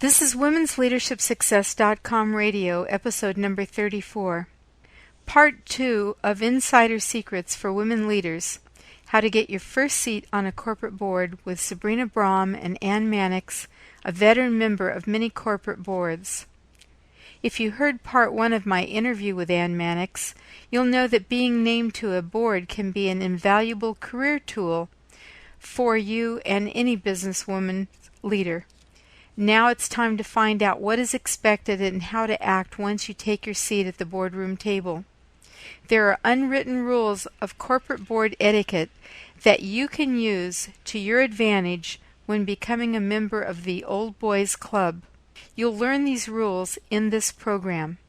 This is Women'sLeadershipSuccess.com Radio, episode number 34. Part 2 of Insider Secrets for Women Leaders, How to Get Your First Seat on a Corporate Board with Sabrina Braham and Ann Manix, a veteran member of many corporate boards. If you heard part 1 of my interview with Ann Manix, you'll know that being named to a board can be an invaluable career tool for you and any businesswoman leader. Now it's time to find out what is expected and how to act once you take your seat at the boardroom table. There are unwritten rules of corporate board etiquette that you can use to your advantage when becoming a member of the Old Boys Club. You'll learn these rules in this program.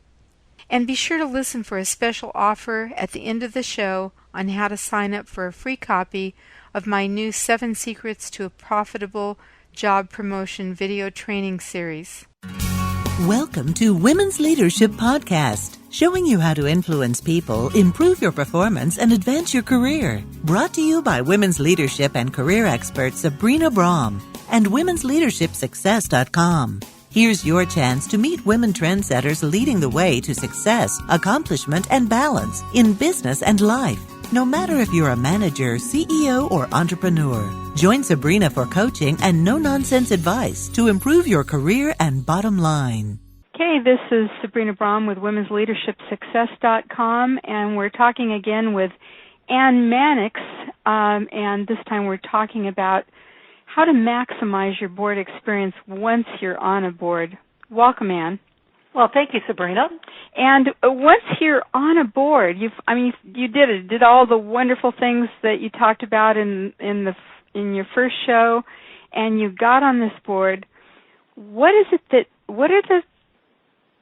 And be sure to listen for a special offer at the end of the show on how to sign up for a free copy of my new 7 Secrets to a Profitable Job Promotion video training series. Welcome to Women's Leadership Podcast, showing you how to influence people, improve your performance, and advance your career. Brought to you by women's leadership and career expert Sabrina Braham and womensleadershipsuccess.com. Here's your chance to meet women trendsetters leading the way to success, accomplishment, and balance in business and life. No matter if you're a manager, CEO, or entrepreneur, join Sabrina for coaching and no-nonsense advice to improve your career and bottom line. Okay, this is Sabrina Braham with womensleadershipsuccess.com, and we're talking again with Ann Manix, and this time we're talking about how to maximize your board experience once you're on a board. Welcome, Ann. Well, thank you, Sabrina. And once you're on a board, you did all the wonderful things that you talked about in your first show, and you got on this board. What are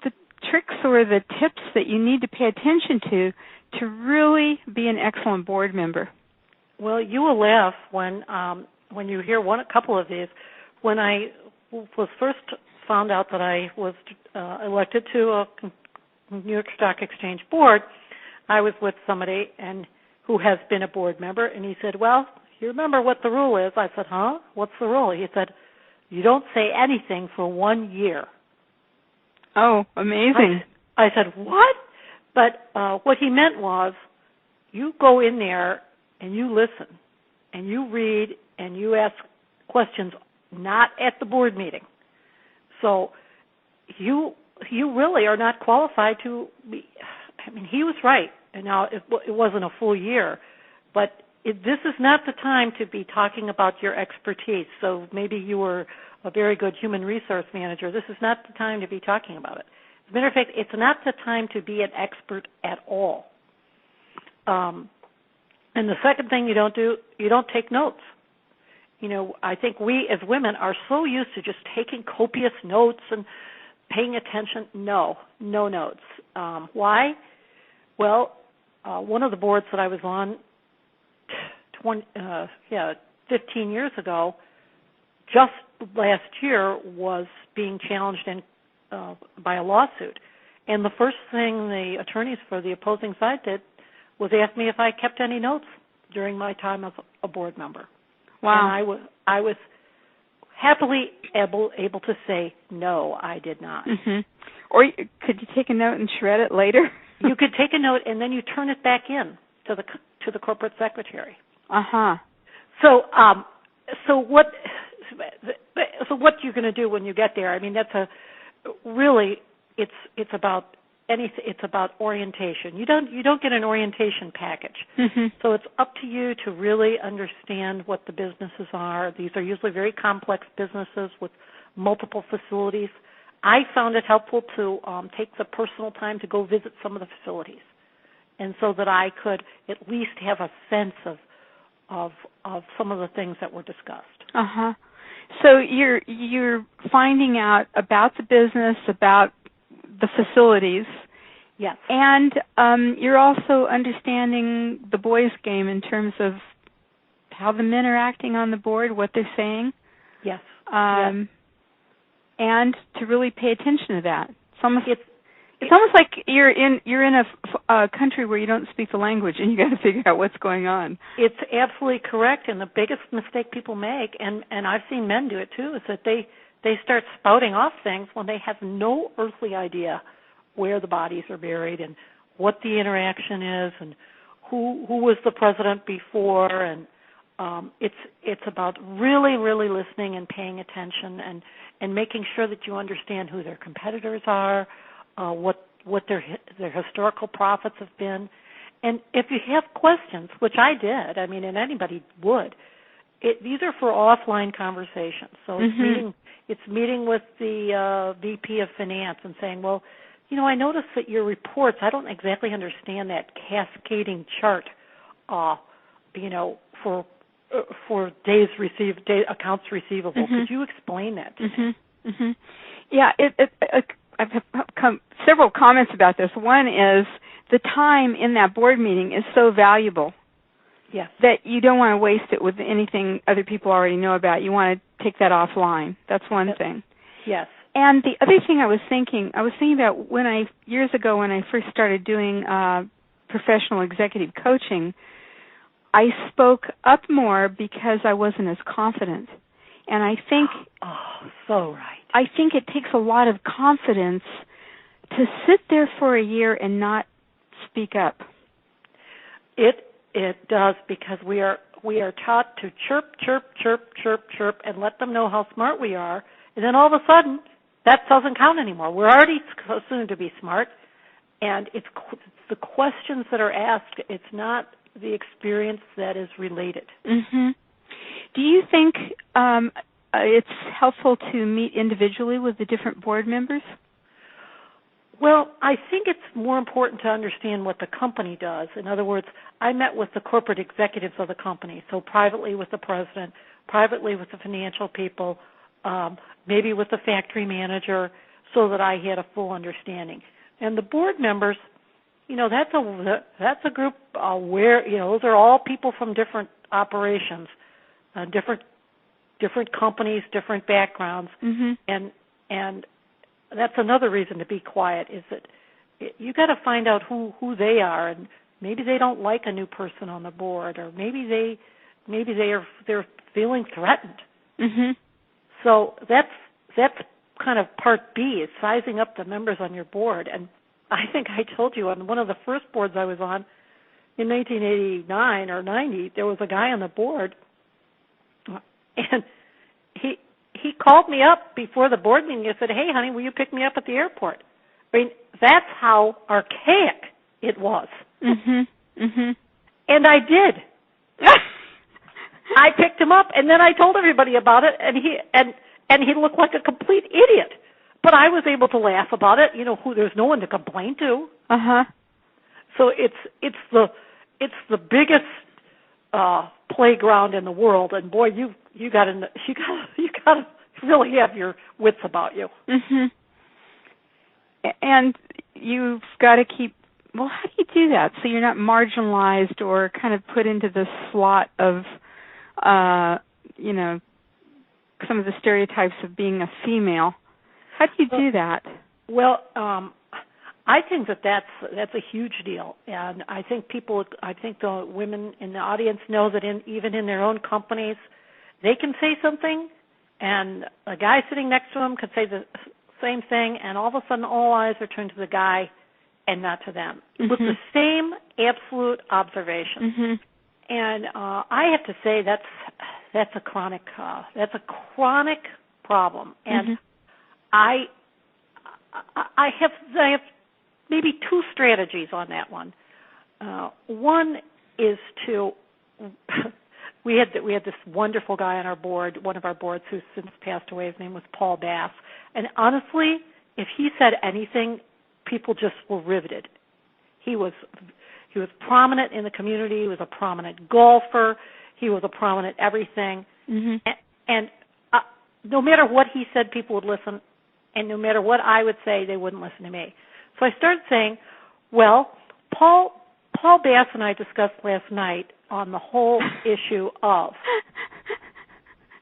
the tricks or the tips that you need to pay attention to really be an excellent board member? Well, you will laugh when you hear a couple of these. When I was first found out that I was elected to a New York Stock Exchange board, I was with somebody who has been a board member, and he said, "Well, you remember what the rule is?" I said, "Huh? What's the rule?" He said, "You don't say anything for 1 year." Oh, amazing. I said, "What?" But what he meant was, you go in there and you listen, and you read, and you ask questions not at the board meeting. So you really are not qualified to be. I mean, he was right. And now it wasn't a full year, but this is not the time to be talking about your expertise. So maybe you were a very good human resource manager. This is not the time to be talking about it. As a matter of fact, it's not the time to be an expert at all. And the second thing you don't take notes. You know, I think we as women are so used to just taking copious notes and paying attention. No notes. Why? Well, one of the boards that I was on 15 years ago, just last year, was being challenged by a lawsuit. And the first thing the attorneys for the opposing side did was ask me if I kept any notes during my time as a board member. Wow. And I was happily able to say, no, I did not. Mm-hmm. Or could you take a note and shred it later? You could take a note and then you turn it back in to the corporate secretary. Uh-huh. So what you're going to do when you get there? I mean, it's about anything. It's about orientation. You don't get an orientation package. Mm-hmm. So it's up to you to really understand what the businesses are. These are usually very complex businesses with multiple facilities. I found it helpful to take the personal time to go visit some of the facilities, and so that I could at least have a sense of some of the things that were discussed. Uh-huh. So you're finding out about the business, about the facilities. Yes. And you're also understanding the boys' game in terms of how the men are acting on the board, what they're saying. Yes. Yes. And to really pay attention to that. It's almost like you're in a country where you don't speak the language, and you got to figure out what's going on. It's absolutely correct, and the biggest mistake people make, and I've seen men do it too, is that they they start spouting off things when they have no earthly idea where the bodies are buried and what the interaction is and who was the president before. And it's about really, really listening and paying attention and making sure that you understand who their competitors are, what their historical profits have been. And if you have questions, which I did, I mean, and anybody would, these are for offline conversations. So it's meeting with the VP of Finance and saying, well, you know, I noticed that your reports, I don't exactly understand that cascading chart, you know, for accounts receivable. Could you explain that to me? Yeah, I've come several comments about this. One is the time in that board meeting is so valuable that you don't want to waste it with anything other people already know about. You want to take that offline. That's one thing. Yes. And the other thing I was thinking about years ago when I first started doing professional executive coaching, I spoke up more because I wasn't as confident. And I think so right. I think it takes a lot of confidence to sit there for a year and not speak up. It does, because we are taught to chirp, chirp, chirp, chirp, chirp, and let them know how smart we are, and then all of a sudden that doesn't count anymore. We're already assumed to be smart, and it's the questions that are asked. It's not the experience that is related. Do you think it's helpful to meet individually with the different board members? Well, I think it's more important to understand what the company does. In other words, I met with the corporate executives of the company, so privately with the president, privately with the financial people, maybe with the factory manager, so that I had a full understanding. And the board members, you know, that's a group where, you know, those are all people from different operations, different companies, different backgrounds, and that's another reason to be quiet, is that you got to find out who they are, and maybe they don't like a new person on the board, or maybe they're feeling threatened. So that's kind of part B, is sizing up the members on your board. And I think I told you on one of the first boards I was on in 1989 or 90, there was a guy on the board, and he called me up before the board meeting and said, "Hey, honey, will you pick me up at the airport?" I mean, that's how archaic it was. And I did. I picked him up, and then I told everybody about it, and he looked like a complete idiot. But I was able to laugh about it. You know, there's no one to complain to. So it's the biggest playground in the world, and boy, you got to really have your wits about you. And you've got to keep. Well, how do you do that so you're not marginalized or kind of put into the slot of, you know, some of the stereotypes of being a female? How do you do that? Well, I think that's a huge deal, and I think the women in the audience know that even in their own companies, they can say something, and a guy sitting next to them could say the same thing, and all of a sudden all eyes are turned to the guy and not to them, with the same absolute observation. And I have to say that's a chronic problem, and I have maybe two strategies on that one. One is to we had this wonderful guy on our board, one of our boards, who's since passed away. His name was Paul Bass, and honestly, if he said anything, people just were riveted. He was prominent in the community. He was a prominent golfer. He was a prominent everything. And no matter what he said, people would listen. And no matter what I would say, they wouldn't listen to me. So I started saying, well, Paul Bass and I discussed last night on the whole issue of.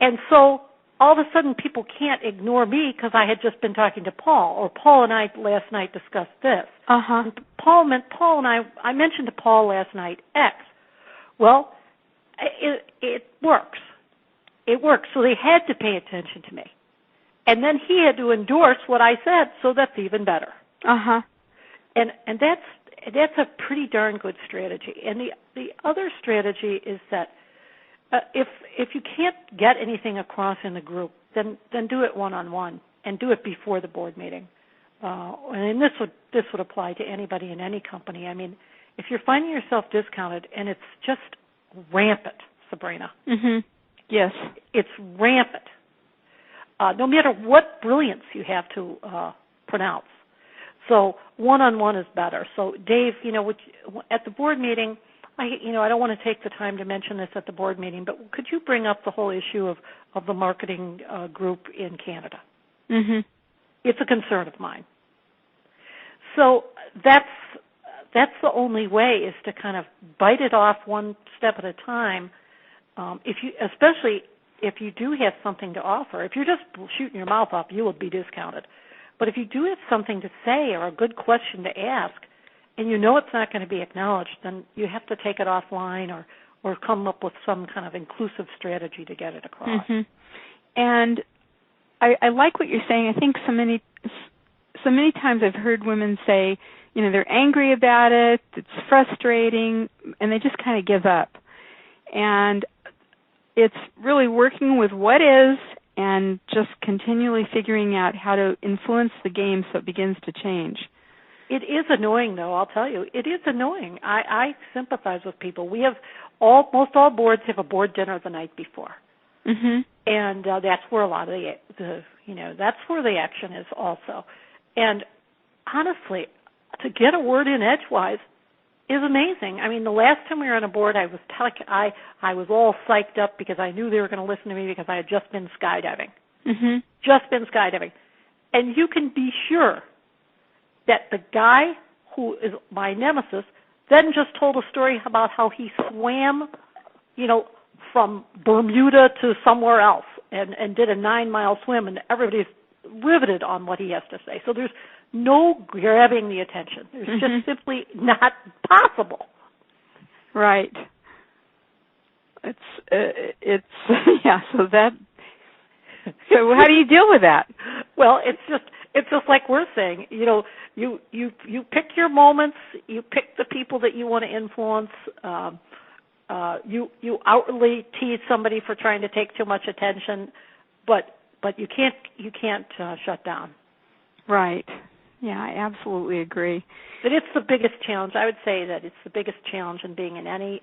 And so all of a sudden people can't ignore me because I had just been talking to Paul, or Paul and I last night discussed this. And Paul and I mentioned to Paul last night X. Well, it works. It works. So they had to pay attention to me. And then he had to endorse what I said, so that's even better. Uh-huh. And that's a pretty darn good strategy. And the other strategy is that if you can't get anything across in the group, then do it one-on-one and do it before the board meeting. And this would apply to anybody in any company. I mean, if you're finding yourself discounted and it's just rampant, Sabrina. Mm-hmm. Yes. It's rampant. No matter what brilliance you have to pronounce. So one-on-one is better. So Dave, at the board meeting, I don't want to take the time to mention this at the board meeting, but could you bring up the whole issue of the marketing group in Canada? Mm-hmm. It's a concern of mine. So that's the only way, is to kind of bite it off one step at a time. Especially if you do have something to offer. If you're just shooting your mouth off, you will be discounted. But if you do have something to say or a good question to ask, and you know it's not going to be acknowledged, then you have to take it offline or come up with some kind of inclusive strategy to get it across. Mm-hmm. And I like what you're saying. I think so many times I've heard women say, they're angry about it, it's frustrating, and they just kind of give up. And it's really working with what is and just continually figuring out how to influence the game so it begins to change. It is annoying, though, I'll tell you. It is annoying. I sympathize with people. We have most all boards have a board dinner the night before. Mm-hmm. And that's where a lot of that's where the action is also. And honestly, to get a word in edgewise is amazing. I mean, the last time we were on a board, I was all psyched up because I knew they were going to listen to me because I had just been skydiving. Mm-hmm. Just been skydiving. And you can be sure that the guy who is my nemesis then just told a story about how he swam, from Bermuda to somewhere else and did a 9-mile swim, and everybody's riveted on what he has to say. So there's no grabbing the attention. There's just simply not possible. Right. It's yeah. So how do you deal with that? Well, it's just like we're saying. You pick your moments. You pick the people that you want to influence. You outwardly tease somebody for trying to take too much attention, but you can't shut down. Right. Yeah, I absolutely agree. But it's the biggest challenge. I would say that it's the biggest challenge in being in any,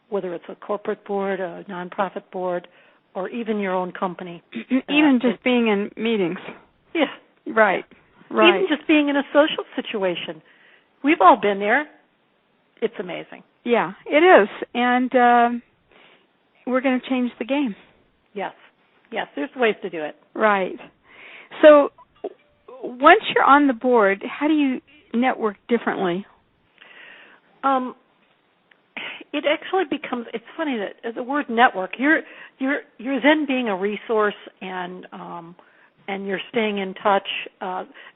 whether it's a corporate board, a nonprofit board, or even your own company. Even just being in meetings. Yeah. Right. Right. Even just being in a social situation. We've all been there. It's amazing. Yeah, it is. And we're going to change the game. Yes. Yes, there's ways to do it. Right. So once you're on the board, how do you network differently? It actually becomes, it's funny that the word network, you're then being a resource and you're staying in touch.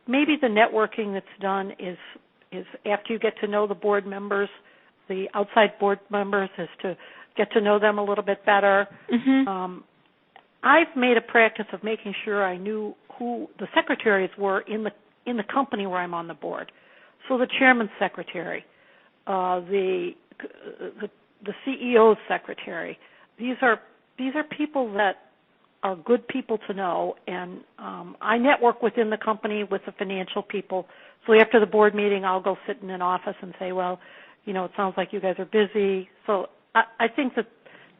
Maybe the networking that's done is after you get to know the board members, the outside board members, is to get to know them a little bit better. Mm-hmm. I've made a practice of making sure I knew who the secretaries were in the company where I'm on the board. So the chairman's secretary, the CEO's secretary. These are people that are good people to know, and I network within the company with the financial people. So after the board meeting, I'll go sit in an office and say, well, it sounds like you guys are busy. So I think that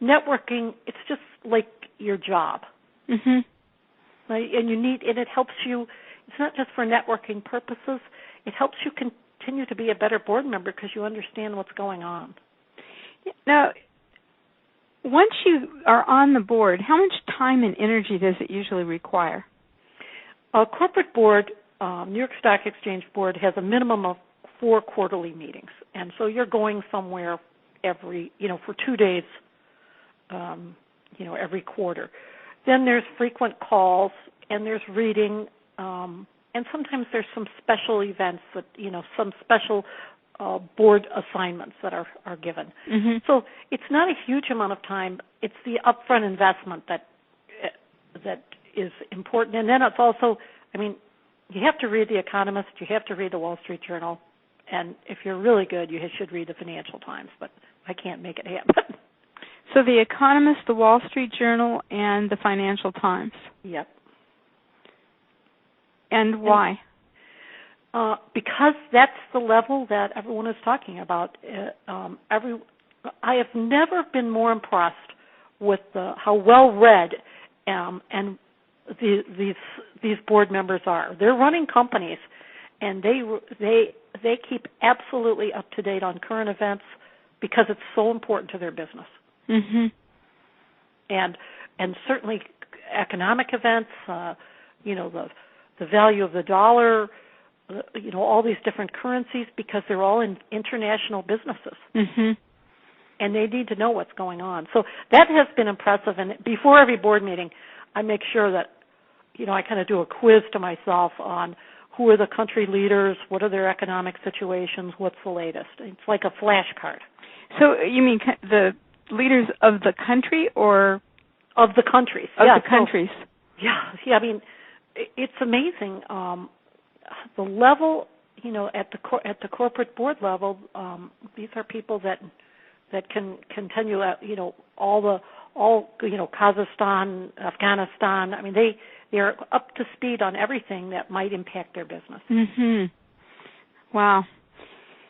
networking, it's just like your job. Mm-hmm. Right? And it helps you. It's not just for networking purposes. It helps you continue to be a better board member because you understand what's going on. Now, once you are on the board, how much time and energy does it usually require? A corporate board, New York Stock Exchange board, has a minimum of 4 quarterly meetings. And so you're going somewhere for 2 days, every quarter. Then there's frequent calls, and there's reading, and sometimes there's some special events that, some special board assignments that are given. Mm-hmm. So it's not a huge amount of time. It's the upfront investment that is important. And then it's also, I mean, you have to read The Economist, you have to read the Wall Street Journal, and if you're really good, you should read the Financial Times, but I can't make it happen. So The Economist, the Wall Street Journal, and the Financial Times. Yep. And why? Because that's the level that everyone is talking about. I have never been more impressed with how well read and these board members are. They're running companies, and they keep absolutely up to date on current events because it's so important to their business. Mm-hmm. And certainly economic events, the value of the dollar, all these different currencies, because they're all in international businesses. Mm-hmm. And they need to know what's going on. So that has been impressive. And before every board meeting, I make sure that, I kind of do a quiz to myself on who are the country leaders, what are their economic situations, what's the latest. It's like a flashcard. So you mean the leaders of the country or? Of the countries. Of the countries. So, yeah, I mean, it's amazing. The level, at the corporate board level, these are people that can tell you, all Kazakhstan, Afghanistan. I mean, they're up to speed on everything that might impact their business. Mm-hmm. Wow.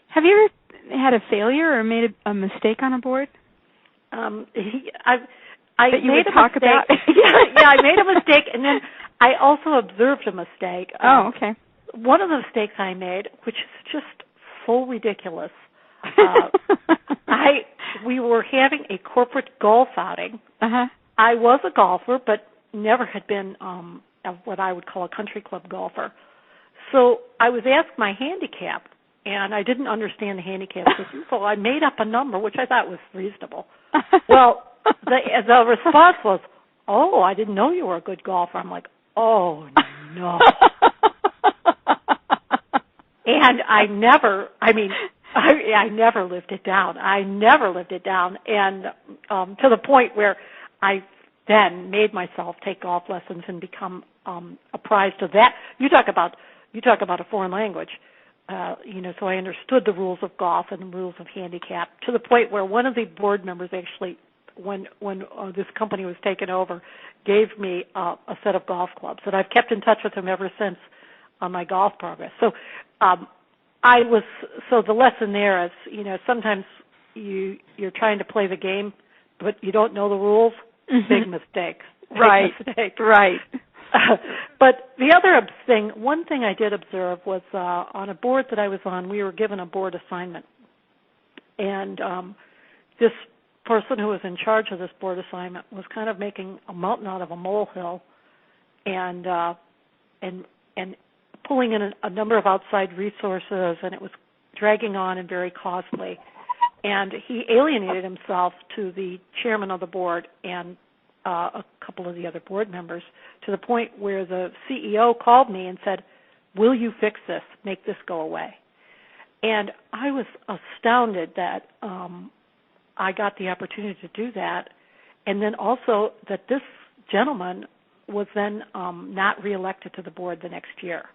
Have you ever had a failure or made a mistake on a board? I that you made would a talk mistake. About? yeah, I made a mistake, and then I also observed a mistake. Oh, okay. One of the mistakes I made, which is just so ridiculous, we were having a corporate golf outing. Uh-huh. I was a golfer, but never had been what I would call a country club golfer. So I was asked my handicap, and I didn't understand the handicap system, so I made up a number, which I thought was reasonable. Well, the response was, "Oh, I didn't know you were a good golfer." I'm like, "Oh, no." And I never lived it down. And to the point where I then made myself take golf lessons and become apprised of that. You talk about a foreign language. So I understood the rules of golf and the rules of handicap to the point where one of the board members actually, when this company was taken over, gave me a set of golf clubs, and I've kept in touch with him ever since on my golf progress. So the lesson there is, sometimes you're trying to play the game, but you don't know the rules. Mm-hmm. Big mistake. Right. Right. But the other one thing I did observe was on a board that I was on, we were given a board assignment. And this person who was in charge of this board assignment was kind of making a mountain out of a molehill and pulling in a number of outside resources, and it was dragging on and very costly. And he alienated himself to the chairman of the board and a couple of the other board members to the point where the CEO called me and said, "Will you fix this? Make this go away?" And I was astounded that I got the opportunity to do that, and then also that this gentleman was then not reelected to the board the next year.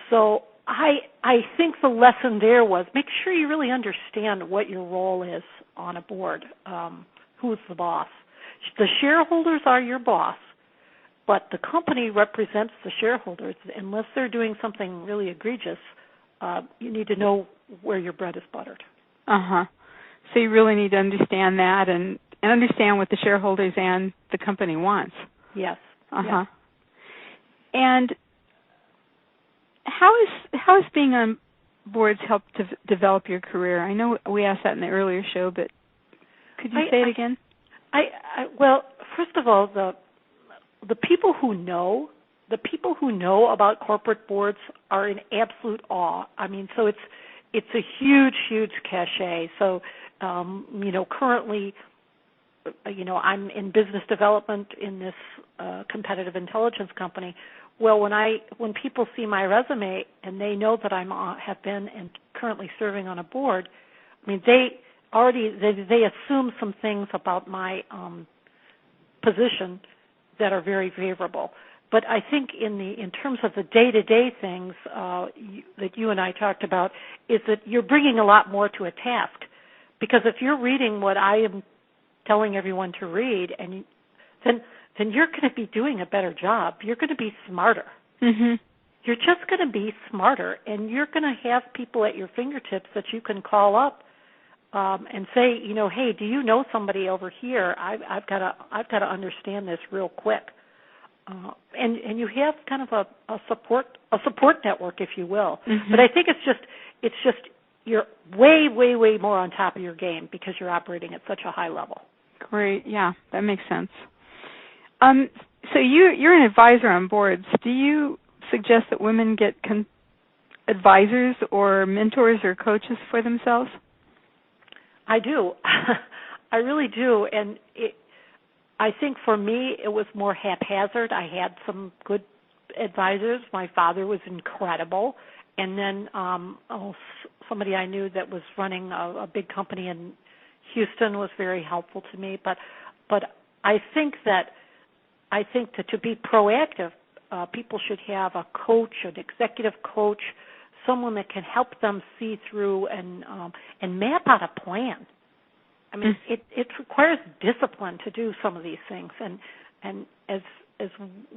So I think the lesson there was make sure you really understand what your role is on a board. Who's the boss? The shareholders are your boss, but the company represents the shareholders. Unless they're doing something really egregious, you need to know where your bread is buttered. Uh-huh. So you really need to understand that and understand what the shareholders and the company wants. Yes. Uh-huh. Yes. And how is being on boards helped to develop your career? I know we asked that in the earlier show, but could you say it again? Well, first of all, the people who know about corporate boards are in absolute awe. I mean, so it's a huge cachet. So, currently, I'm in business development in this competitive intelligence company. Well, when people see my resume and they know that have been and currently serving on a board, I mean, they assume some things about my position that are very favorable. But I think in terms of the day-to-day things that you and I talked about, is that you're bringing a lot more to a task. Because if you're reading what I am telling everyone to read, and then you're going to be doing a better job. You're going to be smarter. Mm-hmm. You're just going to be smarter, and you're going to have people at your fingertips that you can call up and say, hey, do you know somebody over here? I've got to understand this real quick. And you have kind of a support network, if you will. Mm-hmm. But I think it's just you're way, way, way more on top of your game because you're operating at such a high level. Great. Yeah, that makes sense. So you're an advisor on boards. Do you suggest that women get advisors or mentors or coaches for themselves? I do. I really do. And I think for me it was more haphazard. I had some good advisors. My father was incredible. And then somebody I knew that was running a big company in Houston was very helpful to me. But I think that to be proactive, people should have a coach, an executive coach, someone that can help them see through and map out a plan. I mean, it requires discipline to do some of these things, and as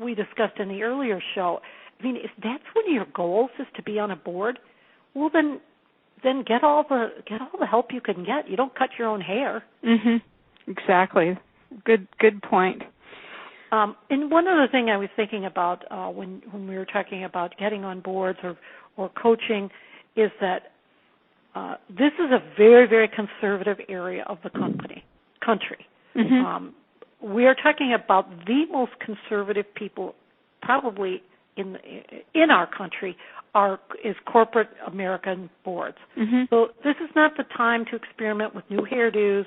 we discussed in the earlier show, I mean, if that's one of your goals is to be on a board, well then get all the help you can get. You don't cut your own hair. Mm-hmm. Exactly. Good point. And one other thing I was thinking about when we were talking about getting on boards or coaching is that this is a very, very conservative area of the country. Mm-hmm. We are talking about the most conservative people probably in our country is corporate American boards. Mm-hmm. So this is not the time to experiment with new hairdos,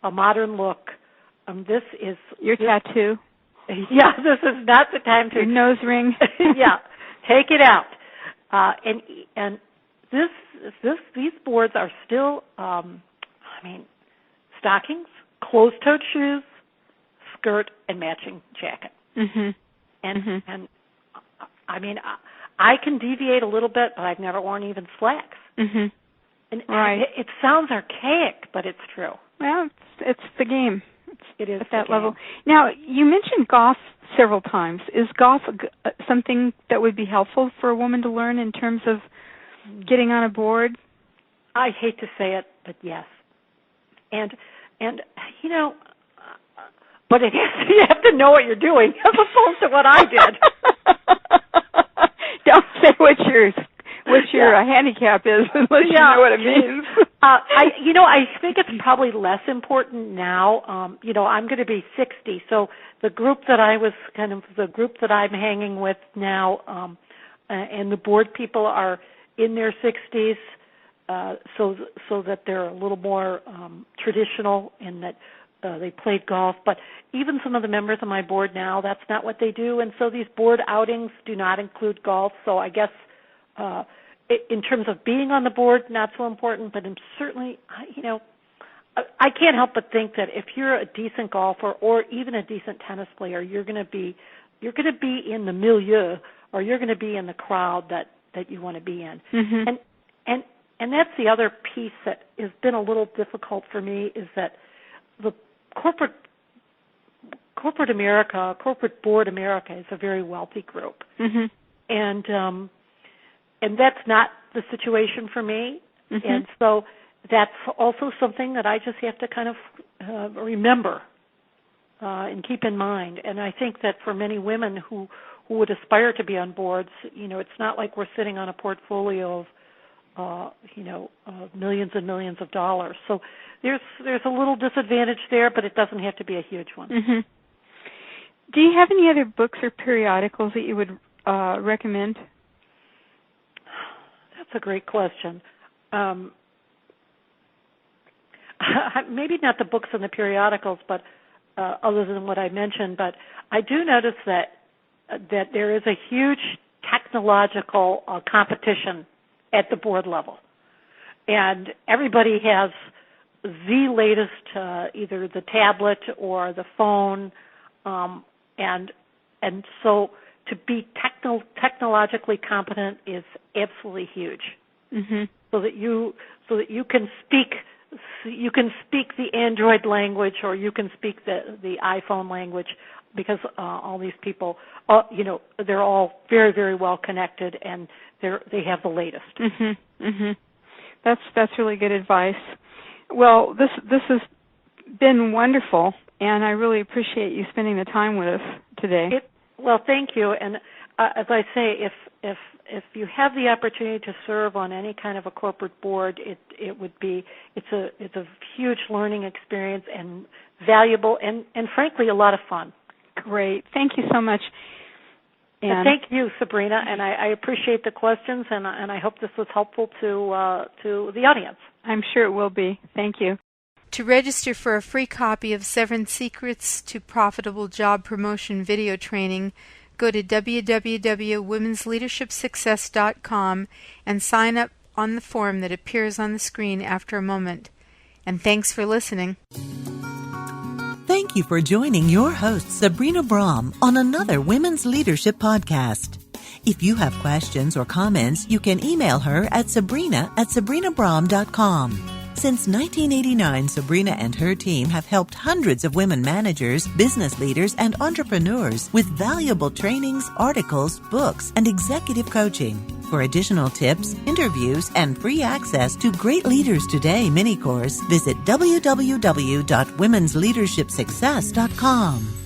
a modern look. This is your tattoo. Yeah, this is not the time to your nose ring. Yeah, take it out. And these boards are still, stockings, closed-toed shoes, skirt, and matching jacket. Mm-hmm. And I mean, I can deviate a little bit, but I've never worn even slacks. Mm-hmm. And right. It sounds archaic, but it's true. Well, it's the game. It is at that level. Now, you mentioned golf several times. Is golf something that would be helpful for a woman to learn in terms of getting on a board? I hate to say it, but yes. And but it is, you have to know what you're doing as opposed to what I did. Don't say what your handicap is unless you know what it means. I think it's probably less important now. I'm going to be 60, so the group that I'm hanging with now, and the board people are in their 60s, so that they're a little more traditional in that they played golf. But even some of the members of my board now, that's not what they do, and so these board outings do not include golf. So I guess in terms of being on the board, not so important, but certainly, I can't help but think that if you're a decent golfer or even a decent tennis player, you're going to be in the milieu, or you're going to be in the crowd that you want to be in. Mm-hmm. And that's the other piece that has been a little difficult for me, is that the corporate America, corporate board America, is a very wealthy group. Mm-hmm. And that's not the situation for me. Mm-hmm. And so that's also something that I just have to kind of remember and keep in mind. And I think that for many women who would aspire to be on boards, it's not like we're sitting on a portfolio of millions and millions of dollars. So there's a little disadvantage there, but it doesn't have to be a huge one. Mm-hmm. Do you have any other books or periodicals that you would recommend? That's a great question. Maybe not the books and the periodicals, but other than what I mentioned. But I do notice that there is a huge technological competition at the board level, and everybody has the latest, either the tablet or the phone, and so to be technologically competent is absolutely huge. Mm-hmm. So that you can speak the Android language, or you can speak the iPhone language, because all these people, they're all very, very well connected, and they have the latest. Mm-hmm. Mm-hmm. That's really good advice. Well, this has been wonderful, and I really appreciate you spending the time with us today. Well, thank you. And as I say, if you have the opportunity to serve on any kind of a corporate board, it's a huge learning experience, and valuable, and frankly a lot of fun. Great. Thank you so much. And thank you, Sabrina, and I appreciate the questions, and I hope this was helpful to the audience. I'm sure it will be. Thank you. To register for a free copy of 7 Secrets to Profitable Job Promotion video training, go to www.womensleadershipsuccess.com and sign up on the form that appears on the screen after a moment. And thanks for listening. Thank you for joining your host, Sabrina Braham, on another Women's Leadership Podcast. If you have questions or comments, you can email her at sabrina@sabrinabraham.com. Since 1989, Sabrina and her team have helped hundreds of women managers, business leaders, and entrepreneurs with valuable trainings, articles, books, and executive coaching. For additional tips, interviews, and free access to Great Leaders Today mini-course, visit www.womensleadershipsuccess.com.